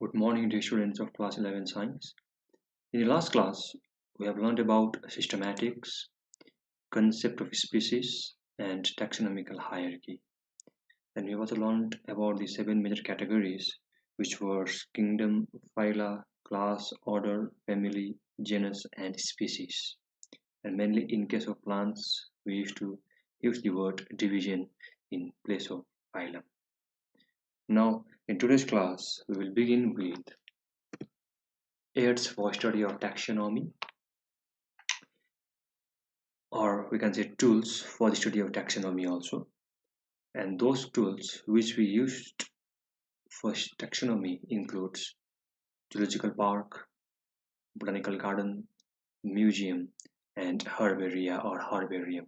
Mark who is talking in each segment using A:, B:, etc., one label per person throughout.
A: Good morning, dear students of class 11 science. In the last class, we have learned about systematics, concept of species, and taxonomical hierarchy. And we also learned about the seven major categories, which were kingdom, phyla, class, order, family, genus, and species. And mainly in case of plants, we used to use the word division in place of phylum. Now, in today's class, we will begin with aids for study of taxonomy, or we can say tools for the study of taxonomy also. And those tools which we used for taxonomy includes zoological park, botanical garden, museum, and herbaria or herbarium.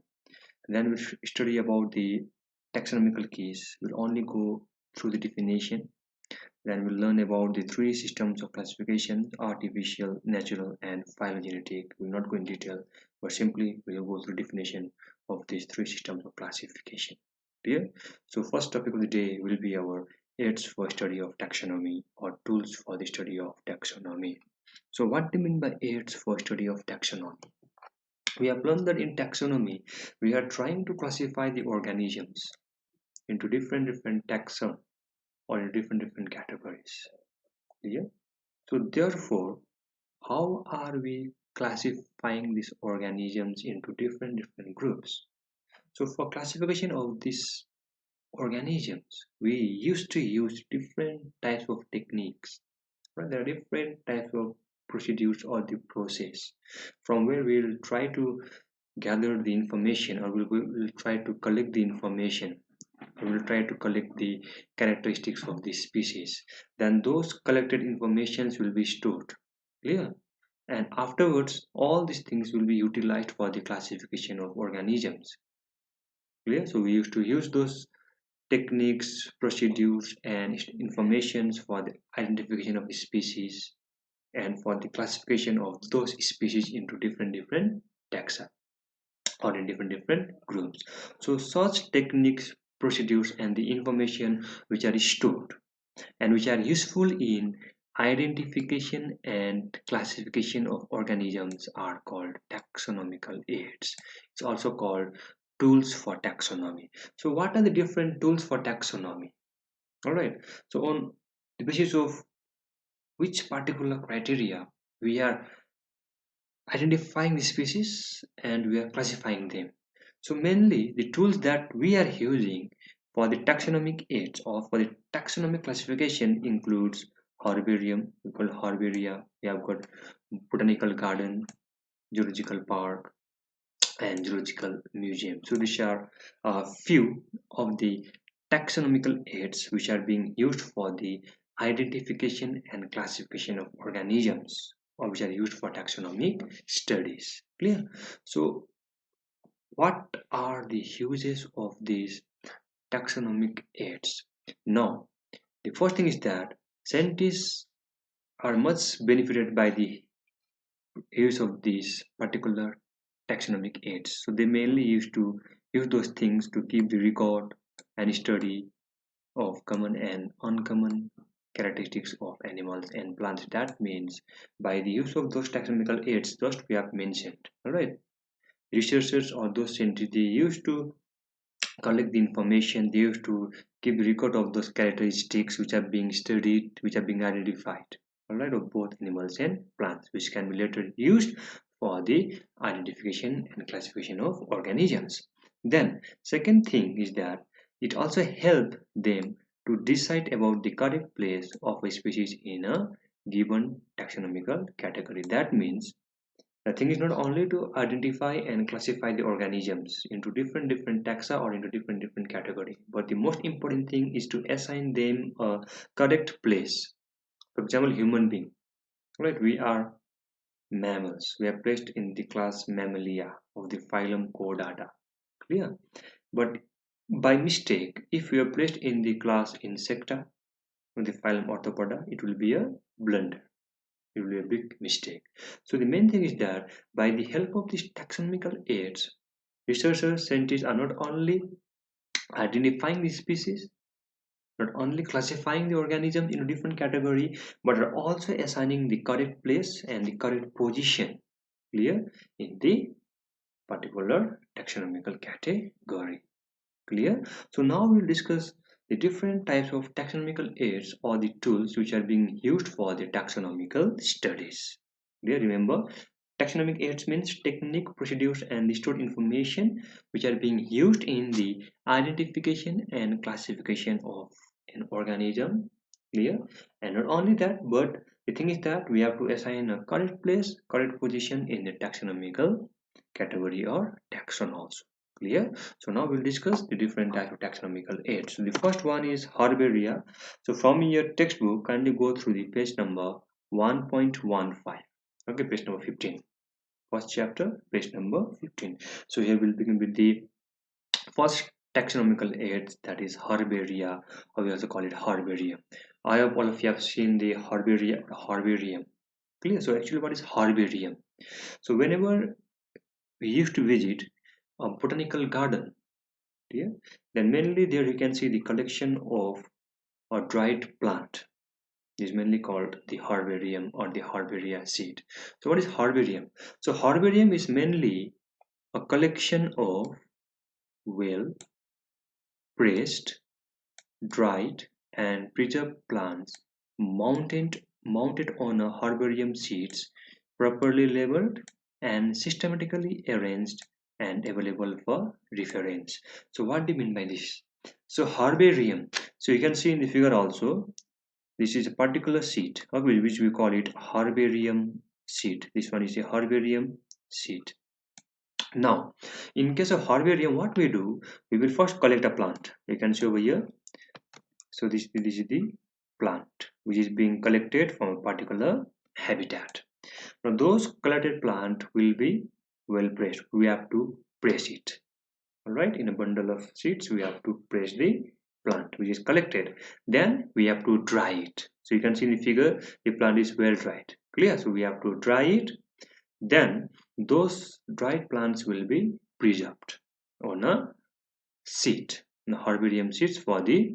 A: And then we study about the taxonomical keys. We'll only go through the definition. Then we'll learn about the three systems of classification: artificial, natural, and phylogenetic. We'll not go in detail, but simply we'll go through definition of these three systems of classification. Clear? So first topic of the day will be our aids for study of taxonomy or tools for the study of taxonomy. So what do you mean by aids for study of taxonomy? We have learned that in taxonomy, we are trying to classify the organisms into different taxa or in different categories. Clear? So therefore, how are we classifying these organisms into different groups? So for classification of these organisms, we used to use different types of techniques. Right? There are different types of procedures or the process from where we'll try to gather the information, or we'll try to collect the information. We will try to collect the characteristics of the species. Then those collected informations will be stored. Clear? And afterwards, all these things will be utilized for the classification of organisms. Clear? So we used to use those techniques, procedures, and informations for the identification of the species and for the classification of those species into different taxa or in different groups. So such techniques, procedures, and the information which are stored and which are useful in identification and classification of organisms are called taxonomical aids. It's also called tools for taxonomy. So what are the different tools for taxonomy? All right. So on the basis of which particular criteria we are identifying the species and we are classifying them. So mainly the tools that we are using for the taxonomic aids or for the taxonomic classification includes herbarium, we call herbaria, we have got botanical garden, zoological park, and zoological museum. So these are a few of the taxonomical aids which are being used for the identification and classification of organisms or which are used for taxonomic studies. Clear? So what are the uses of these taxonomic aids? Now, the first thing is that scientists are much benefited by the use of these particular taxonomic aids. So they mainly used to use those things to keep the record and study of common and uncommon characteristics of animals and plants. That means by the use of those taxonomical aids just we have mentioned, all right, researchers or those scientists, they used to collect the information, they used to keep record of those characteristics which are being studied, which are being identified, all right, of both animals and plants, which can be later used for the identification and classification of organisms. Then second thing is that it also help them to decide about the correct place of a species in a given taxonomical category. That means the thing is not only to identify and classify the organisms into different taxa or into different category, but the most important thing is to assign them a correct place. For example, human being, right? We are mammals. We are placed in the class Mammalia of the phylum Chordata. Clear? But by mistake, if we are placed in the class Insecta of the phylum Orthopoda, it will be a blunder. It will be a big mistake. So the main thing is that by the help of these taxonomical aids, researchers, scientists are not only identifying the species, not only classifying the organism in a different category, but are also assigning the correct place and the correct position, clear, in the particular taxonomical category. Clear? So now we'll discuss the different types of taxonomical aids or the tools which are being used for the taxonomical studies. Clear? Remember, taxonomic aids means technique, procedures, and the stored information which are being used in the identification and classification of an organism. Clear? And not only that, but the thing is that we have to assign a correct place, correct position in the taxonomical category or taxon also. Clear? So now we'll discuss the different types of taxonomical aids. So the first one is herbaria. So from your textbook, kindly go through the page number 1.15. Okay, page number 15. First chapter, page number 15. So here we'll begin with the first taxonomical aids, that is herbaria, or we also call it herbarium. I hope all of you have seen the herbarium. Clear? So actually what is herbarium? So whenever we used to visit a botanical garden, yeah, then mainly there you can see the collection of a dried plant is mainly called the herbarium or the herbaria seed. So what is herbarium? So herbarium is mainly a collection of well pressed, dried, and preserved plants mounted on a herbarium seeds, properly labeled and systematically arranged and available for reference. So what do you mean by this? So herbarium. So you can see in the figure also, this is a particular seed, okay, which we call it herbarium seed. This one is a herbarium seed. Now, in case of herbarium, what we do, we will first collect a plant. You can see over here. So this is the plant which is being collected from a particular habitat. Now those collected plant will be well pressed. We have to press it. Alright, in a bundle of seeds, we have to press the plant which is collected. Then we have to dry it. So you can see in the figure, the plant is well dried. Clear? So we have to dry it. Then those dried plants will be preserved on a seed, the herbarium seeds for the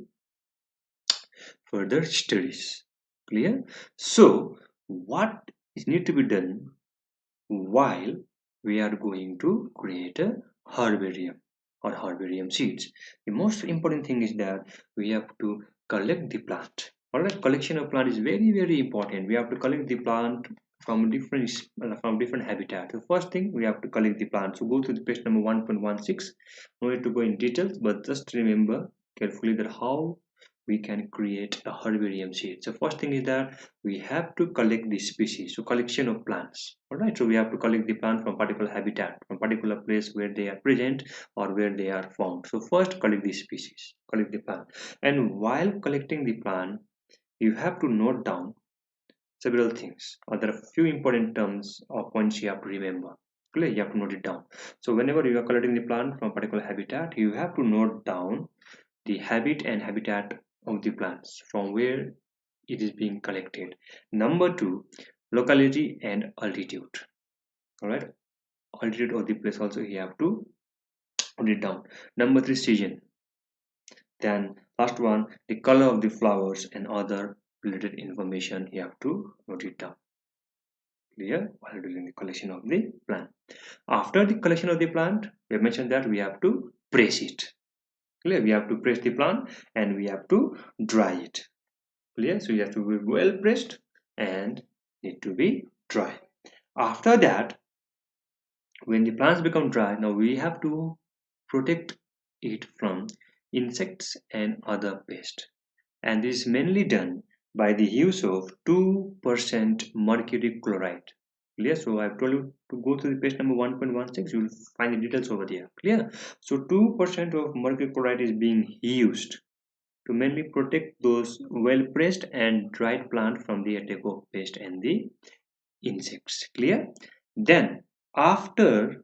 A: further studies. Clear? So what is need to be done while we are going to create a herbarium or herbarium seeds? The most important thing is that we have to collect the plant. Alright, collection of plant is very important. We have to collect the plant from different habitats. The first thing, we have to collect the plant. So go to the page number 1.16. No need to go in details, but just remember carefully that how we can create a herbarium seed. So first thing is that we have to collect the species, so collection of plants. All right, so we have to collect the plant from particular habitat, from particular place where they are present or where they are found. So first collect the species, collect the plant, and while collecting the plant, you have to note down several things, or there are few important terms or points you have to remember. Clear? You have to note it down. So whenever you are collecting the plant from a particular habitat, you have to note down the habit and habitat of the plants from where it is being collected. Number two, locality and altitude. All right, altitude of the place also you have to put it down. Number three, season. Then last one, the color of the flowers and other related information you have to note it down. Clear? While doing the collection of the plant. After the collection of the plant, we have mentioned that we have to press it. Clear? We have to press the plant and we have to dry it. Clear? So you have to be well pressed and need to be dry. After that, when the plants become dry, now we have to protect it from insects and other pests. And this is mainly done by the use of 2% mercury chloride. Clear? So I've told you to go to the page number 1.16. You will find the details over there. Clear? So 2% of mercury chloride is being used to mainly protect those well pressed and dried plant from the attack of pest and the insects. Clear? Then after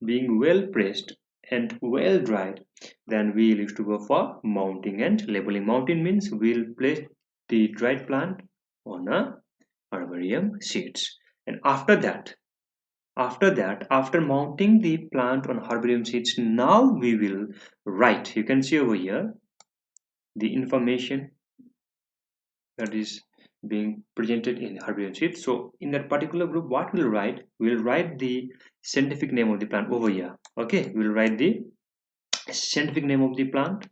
A: being well pressed and well dried, then we used to go for mounting and labeling. Mounting means we'll place the dried plant on a herbarium seeds, and after mounting the plant on herbarium seeds, now we will write. You can see over here, the information that is being presented in herbarium sheet. So in that particular group, what we'll write? We'll write the scientific name of the plant over here. Okay, we'll write the scientific name of the plant,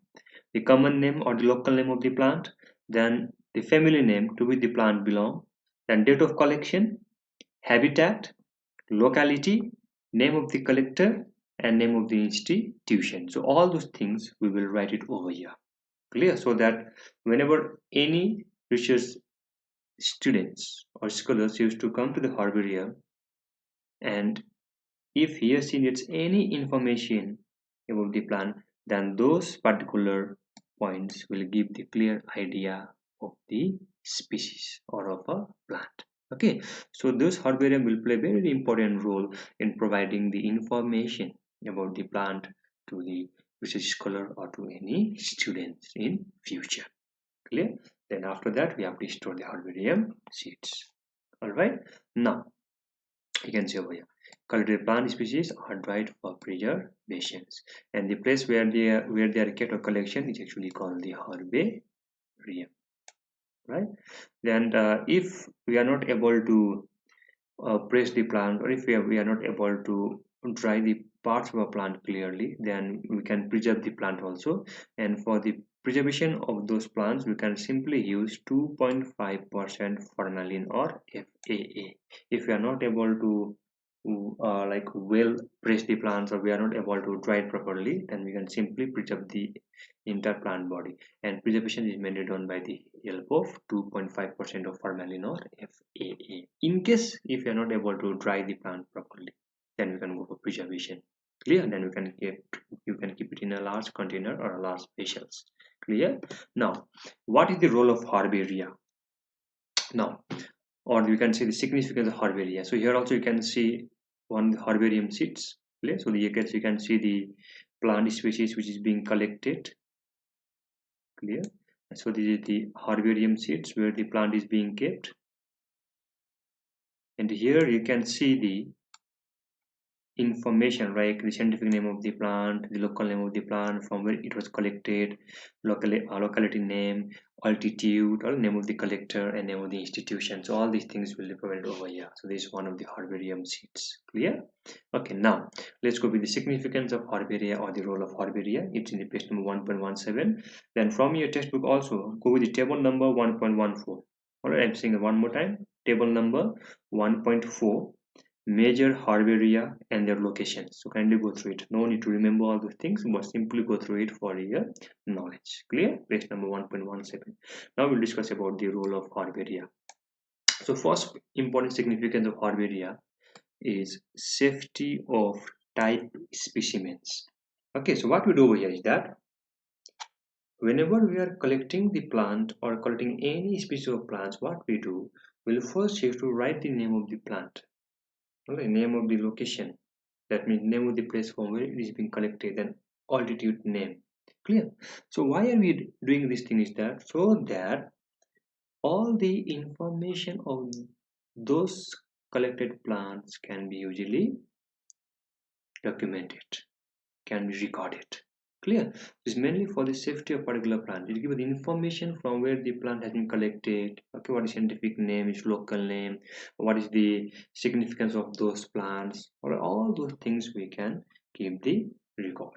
A: the common name or the local name of the plant, then the family name to which the plant belong, then date of collection, habitat, locality, name of the collector, and name of the institution. So all those things we will write it over here. Clear? So that whenever any research students or scholars used to come to the herbarium, and if he or she needs any information about the plant, then those particular points will give the clear idea of the species or of a plant. Okay, so this herbarium will play a very important role in providing the information about the plant to the research scholar or to any students in future. Clear? Then after that we have to store the herbarium seeds. All right, now you can see over here cultivated plant species are dried for preservation, and the place where they are kept or collection is actually called the herbarium, right? Then if we are not able to press the plant, or if we are not able to dry the parts of a plant clearly, then we can preserve the plant also. And for the preservation of those plants, we can simply use 2.5% formalin or FAA. If we are not able to like well press the plants, or we are not able to dry it properly, then we can simply preserve the entire plant body. And preservation is mainly done by the help of 2.5% of formalin or FAA. In case if you are not able to dry the plant properly, then we can go for preservation. Clear? Then you can keep it in a large container or a large vessels. Clear? Now, what is the role of herbaria? Now, or you can see the significance of herbaria. So here also you can see one herbarium seeds. Clear? So you can see the plant species which is being collected. Clear? So this is the herbarium seeds where the plant is being kept, and here you can see the information, like the scientific name of the plant, the local name of the plant, from where it was collected, locality name, altitude, or name of the collector, and name of the institution. So all these things will be provided over here. So this is one of the herbarium seeds. Clear? Okay, now let's go with the significance of herbaria or the role of herbaria. It's in the page number 1.17. Then from your textbook also go with the table number 1.14. All right, I'm saying it one more time. Table number 1.4, major herbaria and their locations. So kindly go through it. No need to remember all those things, but simply go through it for your knowledge. Clear? Page number 1.17. Now we'll discuss about the role of herbaria. So first important significance of herbaria is safety of type specimens. Okay, so what we do over here is that whenever we are collecting the plant or collecting any species of plants, what we do, we'll first have to write the name of the plant. Okay, name of the location, that means name of the place from where it is being collected, and altitude name. Clear? So why are we doing this thing is that so that all the information of those collected plants can be usually documented, can be recorded. Clear? This is mainly for the safety of particular plant. It gives the information from where the plant has been collected. Okay, what is scientific name, its local name, what is the significance of those plants, or all those things we can keep the record.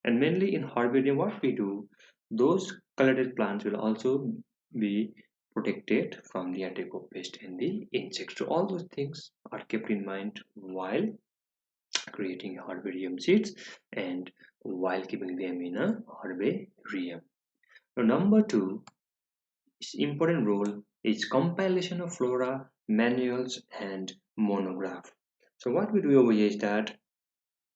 A: And mainly in herbarium, what we do, those collected plants will also be protected from the attack of pest and the insects. So all those things are kept in mind while creating herbarium seeds and while keeping them in a herbarium. Now, number two important role is compilation of flora, manuals, and monograph. So what we do over here is that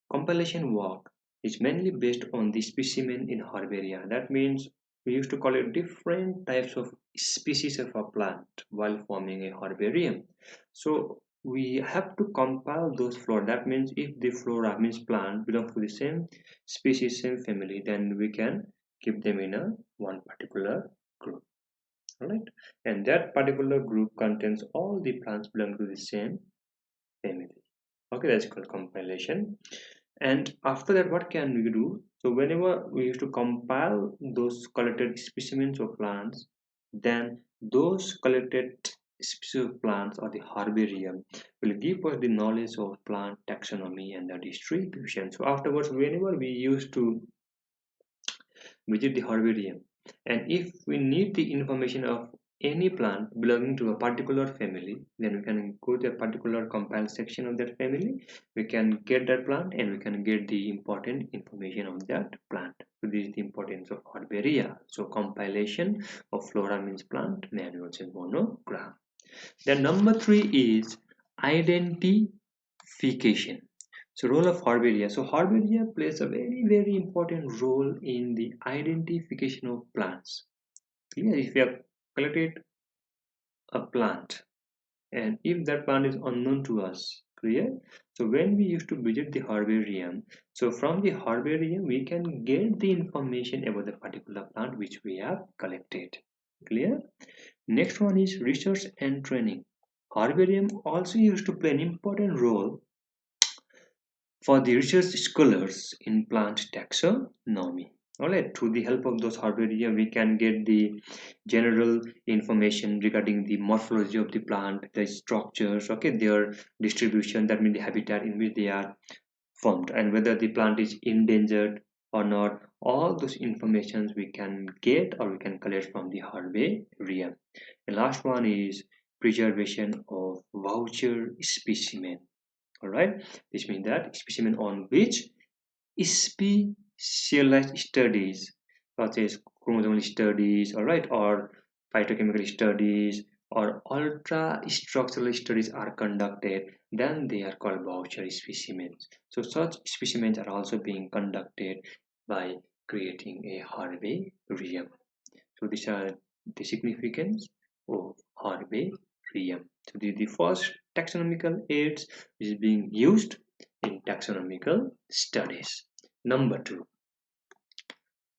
A: compilation work is mainly based on the specimen in herbaria. That means we used to collect different types of species of a plant while forming a herbarium. So we have to compile those flora. That means if the flora means plant belongs to the same species, same family, then we can keep them in a one particular group. Alright, and that particular group contains all the plants belong to the same family. Okay, that's called compilation. And after that, what can we do? So whenever we used to compile those collected specimens of plants, then those collected species of plants or the herbarium will give us the knowledge of plant taxonomy and the distribution. So afterwards, whenever we used to visit the herbarium, and if we need the information of any plant belonging to a particular family, then we can go to a particular compiled section of that family. We can get that plant and we can get the important information of that plant. So this is the importance of herbaria. So compilation of flora means plant manuals and monogram. Then number 3 is identification. So role of herbaria. So herbaria plays a very important role in the identification of plants. Clear? If you have collected a plant and if that plant is unknown to us, clear? So when we used to visit the herbarium, so from the herbarium we can get the information about the particular plant which we have collected. Clear? Next one is research and training. Herbarium also used to play an important role for the research scholars in plant taxonomy. Alright, through the help of those herbaria, we can get the general information regarding the morphology of the plant, the structures, okay, their distribution, that means the habitat in which they are formed, and whether the plant is endangered or not. All those informations we can get or we can collect from the herbarium. The last one is preservation of voucher specimen. All right, this means that specimen on which specialized studies such as chromosomal studies, all right, or phytochemical studies or ultra structural studies are conducted, then they are called voucher specimens. So such specimens are also being conducted by creating a herbarium. So these are the significance of herbarium. So the first taxonomical aids is being used in taxonomical studies. Number 2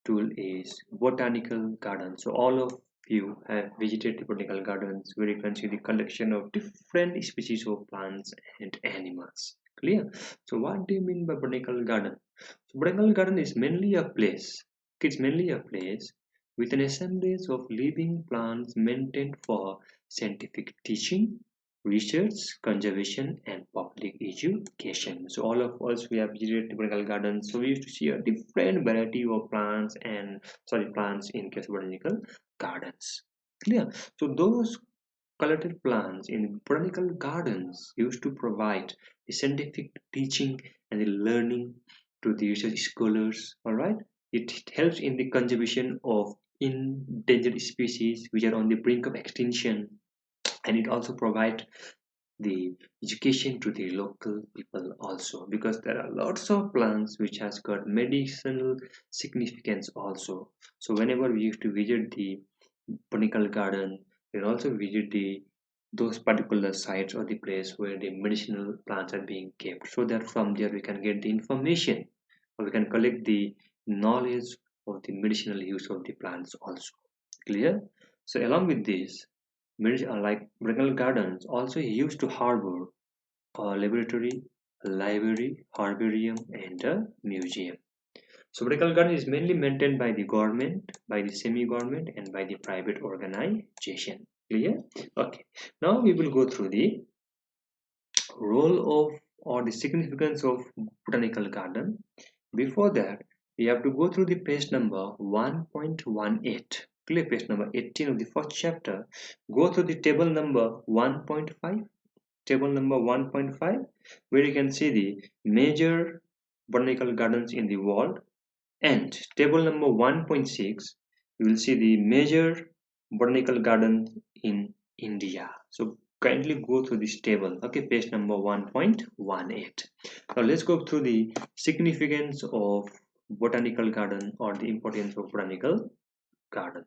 A: tool is botanical garden. So all of you have visited the botanical gardens where you can see the collection of different species of plants and animals. Clear? So what do you mean by botanical garden? So botanical garden is mainly a place. It's mainly a place with an assemblage of living plants maintained for scientific teaching, research, conservation, and public education. So all of us, we have visited the botanical gardens. So we used to see a different variety of plants and plants in case of botanical gardens. Clear? So those collected plants in botanical gardens used to provide the scientific teaching and the learning to the research scholars. All right, it helps in the conservation of endangered species which are on the brink of extinction, and it also provides the education to the local people also, because there are lots of plants which has got medicinal significance also. So whenever we used to visit the botanical garden, we also visit the those particular sites or the place where the medicinal plants are being kept, so that from there we can get the information or we can collect the knowledge of the medicinal use of the plants also. Clear? So along with this, like botanical gardens also used to harbor a laboratory, a library, herbarium, and a museum. So botanical garden is mainly maintained by the government, by the semi-government, and by the private organization. Clear? Okay. Now we will go through the role of or the significance of botanical garden. Before that, we have to go through the page number 1.18. Clear? Page number 18 of the first chapter. Go through the table number 1.5. Table number 1.5, where you can see the major botanical gardens in the world, and table number 1.6, you will see the major botanical garden in India. So kindly go through this table. Okay, page number 1.18. Now let's go through the significance of botanical garden or the importance of botanical garden.